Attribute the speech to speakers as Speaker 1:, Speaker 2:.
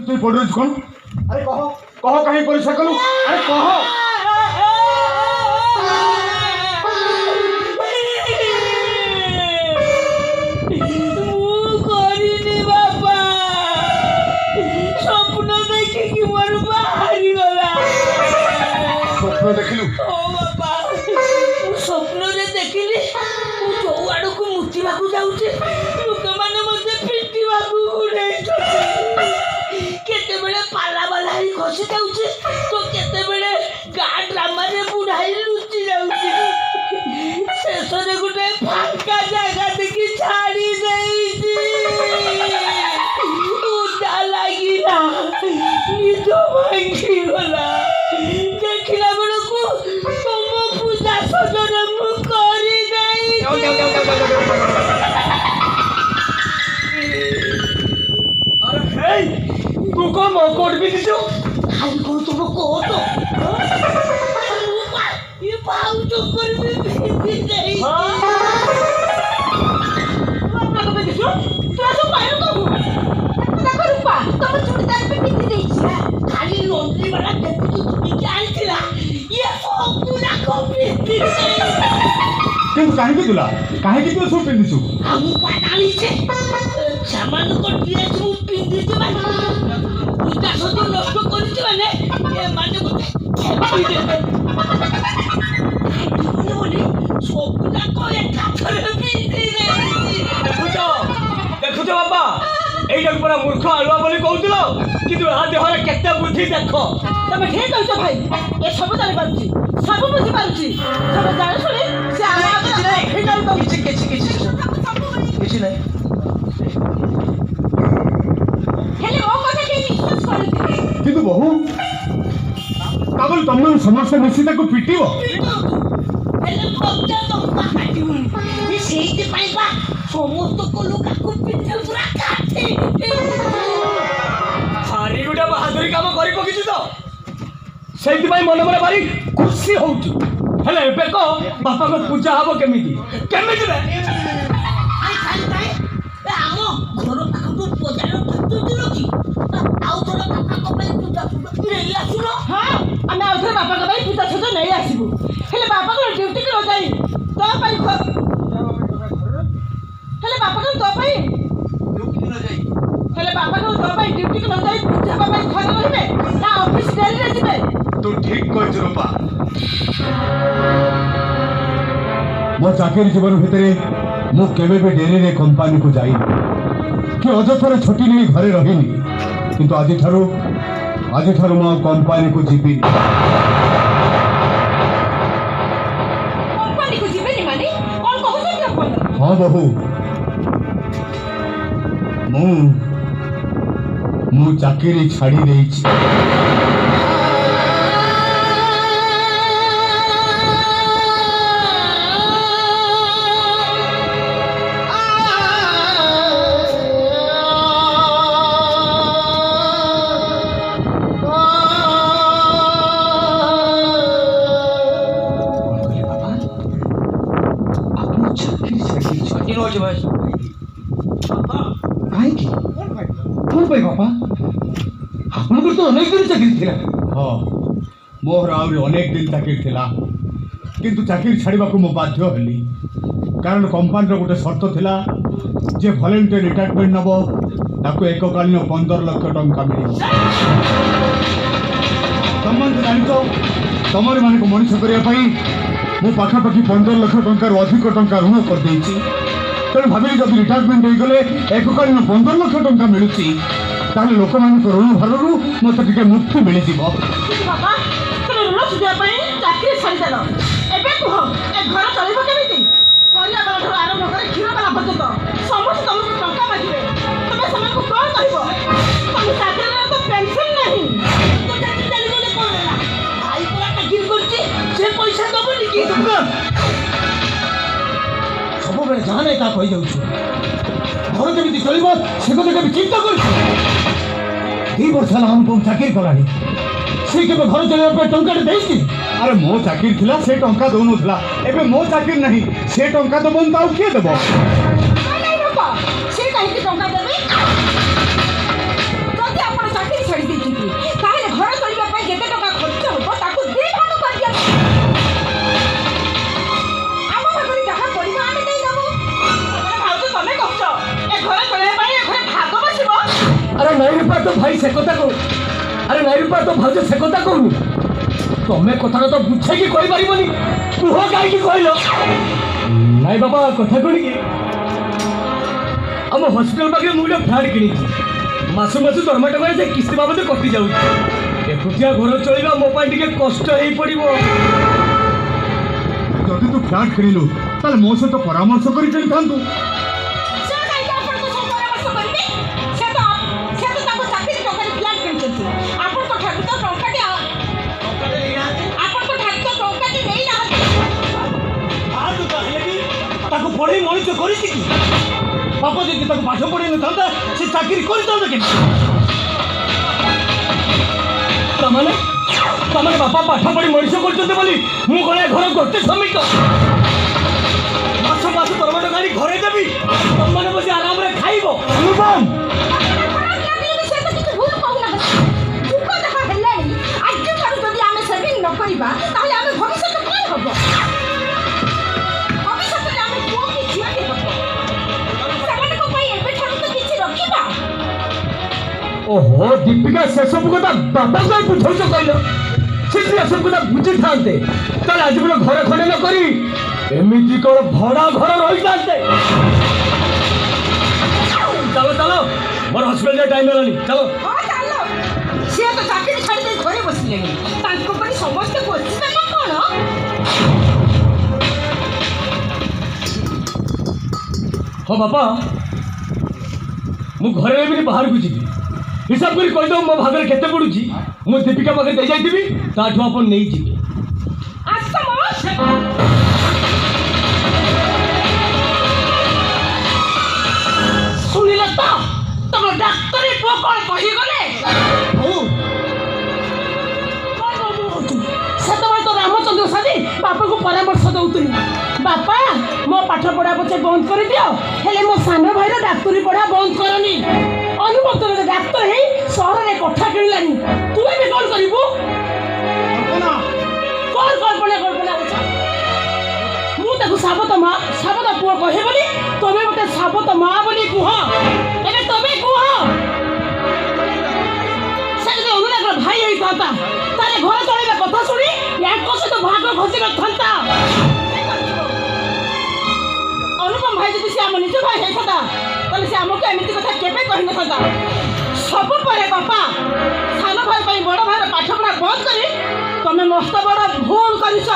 Speaker 1: তুই পড়ে রয়েছ কোন? আরে কহ কহ কাহি পরিষ্কার কলু? আরে কহ।
Speaker 2: স্বপ্ন ଦେଖିକି ମୋର ବାହାରିଗଲା।
Speaker 1: ସ୍ୱପ୍ନ ଦେଖିଲୁ?
Speaker 2: ଓ ବାପା, ମୁଁ ସ୍ୱପ୍ନରେ ଦେଖିଲି ମୁଁ ଯୋଉ ଆଡକୁ ମୁତିବାକୁ ଯାଉଛି ଲୋକମାନେ ମତେ ପିଟିବାକୁ ଉଡେଇଛନ୍ତି। କେତେବେଳେ ପାଲା ବାଲା ହେଇ ଖସି ଯାଉଛି ତ କେତେବେଳେ ଗାଁ ଡ୍ରାମାରେ ବୁଢାଇ ଲୁଚି ଯାଉଛି। ଶେଷରେ ଗୋଟେ ଫାଙ୍କା ଜାଗା ଦେଖି ଛାଡି ଦେଇଛି। ଉଦା ଲାଗିଲା, ନିଦ ଭାଙ୍ଗିଗଲା। ଦେଖିଲା ବେଳକୁ ତମ ପୂଜା ସଜନ ମୁଁ କରିଦେଇଛି।
Speaker 3: अरे हे तू कौन कोट भी दिसो?
Speaker 2: ଖାଲି କଣ ତମ କୋଟ? ये भाउଜ କରିବି ଭିଜି ଦେଇଛି। ଖାଲି ଲଣ୍ଡ୍ରି ବାଲା ଦେଖୁଛୁ ତୁମିକି ଆଣିଥିଲା ଇଏ ସବୁ ଯାକ ଭିଜି ଦେଇଛି।
Speaker 1: କିନ୍ତୁ କାହିଁକି ତୁଲା? କାହିଁକି ତୁ ସବୁ ପିନ୍ଧିଛୁ?
Speaker 2: ଆଉ ମୁଁ କୁଆଡେ ଆଣିଛେ? ସେମାନଙ୍କ ଡ୍ରେସ୍ ମୁଁ ପିନ୍ଧିଛି ମାନେ ପୂଜା ସଜ ନଷ୍ଟ କରିଛି ମାନେ ଏମାନେ ଗୋଟେ ଖେପି ଦେବେ। ବୋଲି ସବୁ ଯାକ ଏକାଥରେ ପିନ୍ଧି ଦେଇଛି।
Speaker 3: देखुच बाबा एटा पूरा मूर्ख आलुआ बोली कहूतिलो किंतु आ देहरे केते बुद्धि देखो।
Speaker 4: तमे ठीक कहछ भाई, ए सब जानि पारुची, सब बुझि पारुची। सब जानि सुनि से आला किछि नै, किछि नै हेले ओ कथा के विश्वास करथि।
Speaker 1: କିନ୍ତୁ ବହୁ ତାବଲ ତମେ ସମସ୍ତେ ମିଶି ତାକୁ ପିଟିବ?
Speaker 2: ହେଲେ ମଜା ଟଙ୍କା କାଟିବୁନି। ସେଇଥିପାଇଁ ବା ସମସ୍ତ ଲୋକାକୁ ପିଠା ପୁରା କାଟି
Speaker 3: ହାରି गुटा बहादुरी काम करि पकिछु तो सेति भाई मन मन भारी खुशी होउछु। हेले एबे को बापा को पूजा हबो केमिति केमिति रे?
Speaker 2: ଆମ ଘର ପାଖକୁ ବଜାର ପାଖରୁ ରଖି ଆଉ ଥର ବାପାଙ୍କ ପାଇଁ ପୂଜା ନେଇ ଆସୁନ।
Speaker 4: हां ଆମେ ଆଉ ଥରେ ବାପାଙ୍କ ପାଇଁ ପୂଜା ସଜ ନେଇ ଆସିବୁ। ହେଲେ ବାପାଙ୍କ ଡ୍ୟୁଟି କୁ ନ ଯାଇ ତ ପାଇଁ हेले बापा को तो भाई ड्यूटी को न जाई, हेले बापा को तो भाई ड्यूटी को न जाई पूजा बाबा घर रहिबे ना ऑफिस डेली रे जिबे?
Speaker 1: तू ठीक कहछ रूपा। मो चाकरी जीवन भितरे मु केबे भी डेरी रे कंपनी को जाई कि अजथरे छुट्टी नहीं घरे रहिनी। किंतु आज थारू मो कंपनी को जीबी।
Speaker 4: कंपनी को जिबे नि माने कोन कहू छै अपन?
Speaker 1: हां बहू मु चाकरी छाड़ी देइछि।
Speaker 3: बापा आपन तो अनेक दिन चाकरी थिला।
Speaker 1: हाँ मोर आउरी अनेक दिन चाकरी थिला किंतु चाकरी छाड़वा को मो बाध्य हली कारण कंपनी रो गोटे शर्त थिला जे वॉलंटियर रिटायरमेंट नबो ताको एककालीन 15 लाख टंका मिली। तमन जानितो तमर मान को मनिष करिया पई मो पाखापाखि 15 लाख टंका रो अधिक टंका ऋण कर देछि। तेणु भाविली जब रिटायरमेंट हो गले एककालीन 15 लाख टंका मिलुछि ताले लोक मान को ऋण भररू मते टिके मुक्ति मिली जीवो।
Speaker 4: बाबा तमे ऋण सुझिया पई चाकरी छाड़ी देलो एबे कुह ए घर चलिबो केमिति? परिया बाला आरंभ करे खीर बाला पर्यंत समस्त तुमको टंका मागिबे तमे समय को कोन कहबो? तुम चाकरी रे तो पेंशन नहीं
Speaker 2: तो चाकरी चली गले कोन होला? भाई पूरा चाकरी करछि से पैसा दबनी की?
Speaker 3: सब बेले जाने का कहि जाउछु घर केमिति चलिबो से কথা केबे चिंता करछु। 2 वर्ष हम चाकरी कलानी से केबे घर चलिबा पे टंका देछि?
Speaker 1: अरे मो चाकरी थिला से टंका दोनो थिला एबे मो चाकरी नहीं से टंका तो बन ताऊ के देबो?
Speaker 4: नहीं बाबा से काहे की टंका देबे? जदि आपण चाकरी
Speaker 3: रूपा तो भाई से कथा कहू अरे नाई रूपा तो भाज से कथा कहूनी तुम्हें कथा तो बुझे कि कहि परिबनी कुह काई कि कहलो नाई बाबा कथा कोनी कि हम हॉस्पिटल पाखे मुझे फ्लैट किनी मासु मासु दरमा टका से किस्ती बाबद कटि जाऊ एकुटिया घर चलवा मो पाई टिके कष्ट हे पड़िबो
Speaker 1: ଯଦି ତୁ ଫ୍ଲାଟ୍ କିଣିଲୁ ତାହେଲେ ମୋ ସହିତ ପରାମର୍ଶ କରି କିଣିଥାନ୍ତୁ।
Speaker 4: ସେ କାହିଁକି ଆପଣଙ୍କ ସହ ପରାମର୍ଶ କରିବେ? ସେ ତ ତାଙ୍କ ଚାକିରି ଟଙ୍କାରେ ଫ୍ଲାଟ୍ କିଣିଛନ୍ତି। ଆପଣଙ୍କ ଠାରୁ ତ ଟଙ୍କାଟି ନେଇନାହାନ୍ତି।
Speaker 3: ତାକୁ ପଢ଼େଇ ମଣିଷ କରିଛି କି ବାପା ଯଦି ତାକୁ ପାଠ ପଢ଼େଇ ନଥାନ୍ତା ସେ ଚାକିରି କରିଥାନ୍ତା କେମିତି ତାମାନେ ବାପା ପାଠ ପଢ଼ି ମଣିଷ କରୁଛନ୍ତି ବୋଲି ମୁଁ ଗଲେ ଘର ଗୋଟେ ଶ୍ରମିକ ମାସ ମାସ ଦରମା ଟଙ୍କା ଘରେ ଦେବି ତମମାନେ ବସି ଆରାମରେ ଖାଇବ ଅନୁପମ
Speaker 4: ସେ ତ କିଛି ଭୁଲ କହୁନାହାନ୍ତି। ଯୁଗ ଯାହା ହେଲାଣି ଆଜିଠାରୁ ଯଦି ଆମେ ସେଭିଂ ନ କରିବା ତାହେଲେ ଆମେ ଭବିଷ୍ୟତ କ'ଣ ହବ? ଭବିଷ୍ୟତରେ ଆମେ ପୁଅ କି ଝିଅଟି ହବ ସେମାନଙ୍କ ପାଇଁ ଏବେଠାରୁ ତ କିଛି ରଖିବା।
Speaker 3: ଓହୋ ଦୀପିକା ସେସବୁ କଥା ବାପା କାଇଁ ବୁଝଉଛ କହିଲ ସେ ଏସବୁ କଥା ବୁଝିଥାନ୍ତେ ତାହେଲେ ଆଜି ପୁଣି ଘରେ ଖଣ୍ଡେ ନ କରି ଏମିତି କ'ଣ ଭଡ଼ା ଘର ରହିଥାନ୍ତେ ଚାଲ ଚାଲ ମୋର ହସ୍ପିଟାଲ ଯାଇ ଟାଇମ୍ ହେଲାଣି ଚାଲ
Speaker 4: ହଁ ଚାଲ ସିଏ ତ ଚାକିରି ଛାଡ଼ି ଦେଇ ଘରେ ବସିଲେଣି ତାଙ୍କ ପାଇଁ ସମସ୍ତେ ବସିବେ ନା କ'ଣ?
Speaker 3: ହଁ ବାପା ମୁଁ ଘରେ ରହିବିନି ବାହାରକୁ ଯିବି ହିସାବ କରି କହିଦେବ ମୋ ଭାଗରେ କେତେ ପଡ଼ୁଛି ମୁଁ ଦୀପିକା ପାଖରେ ଦେଇ ଯାଇଥିବି ତାଠୁ ଆପଣ ନେଇଯିବେ
Speaker 4: ଆସ ଶୁଣିଲ ତ ତମ ଡାକ୍ତରୀ ପୁଅ କ'ଣ କହିଗଲେ? ସେତେବେଳେ ତ ରାମଚନ୍ଦ୍ର ସାଜି ବାପାକୁ ପରାମର୍ଶ ଦଉଥିଲି ବାପା ମୋ ପାଠ ପଢ଼ା ପଛେ ବନ୍ଦ କରିଦିଅ ହେଲେ ମୋ ସାନ ଭାଇର ଡାକ୍ତରୀ ପଢ଼ା ବନ୍ଦ କରନି। ଅନୁଭବ ଡାକ୍ତର ହେଇ ସହରରେ କୋଠା କିଣିଲାନି ତୁ ଏବେ କ'ଣ କରିବୁ? କ'ଣ କଳ୍ପନା ମୁଁ ତାକୁ ସାବତ ପୁଅ କହେ ବୋଲି ତମେ ମୋତେ ସାବତ ମା ବୋଲି କୁହ। ଏବେ ତମେ କୁହ ସେ ଯଦି ଅନୁରାଗର ଭାଇ ହେଇଥାନ୍ତା ତାହେଲେ ଘର ଚଳେଇବା କଥା ଶୁଣି ୟାଙ୍କ ସହିତ ଭାଗ ଘଷି ନଥାନ୍ତା। ଅନୁପମ ଭାଇ ଯଦି ସେ ଆମ ନିଜ ଭାଇ ହେଇଥାନ୍ତା ତାହେଲେ ସେ ଆମକୁ ଏମିତି କଥା କେବେ କହିନଥାନ୍ତା। ସବୁ ପରେ ବାପା ସାନ ଭାଇ ପାଇଁ ବଡ଼ ଭାଇର ପାଠ ପଢ଼ା ବନ୍ଦ କରି ତମେ ମସ୍ତ ବଡ଼ ଭୁଲ କରିଛ।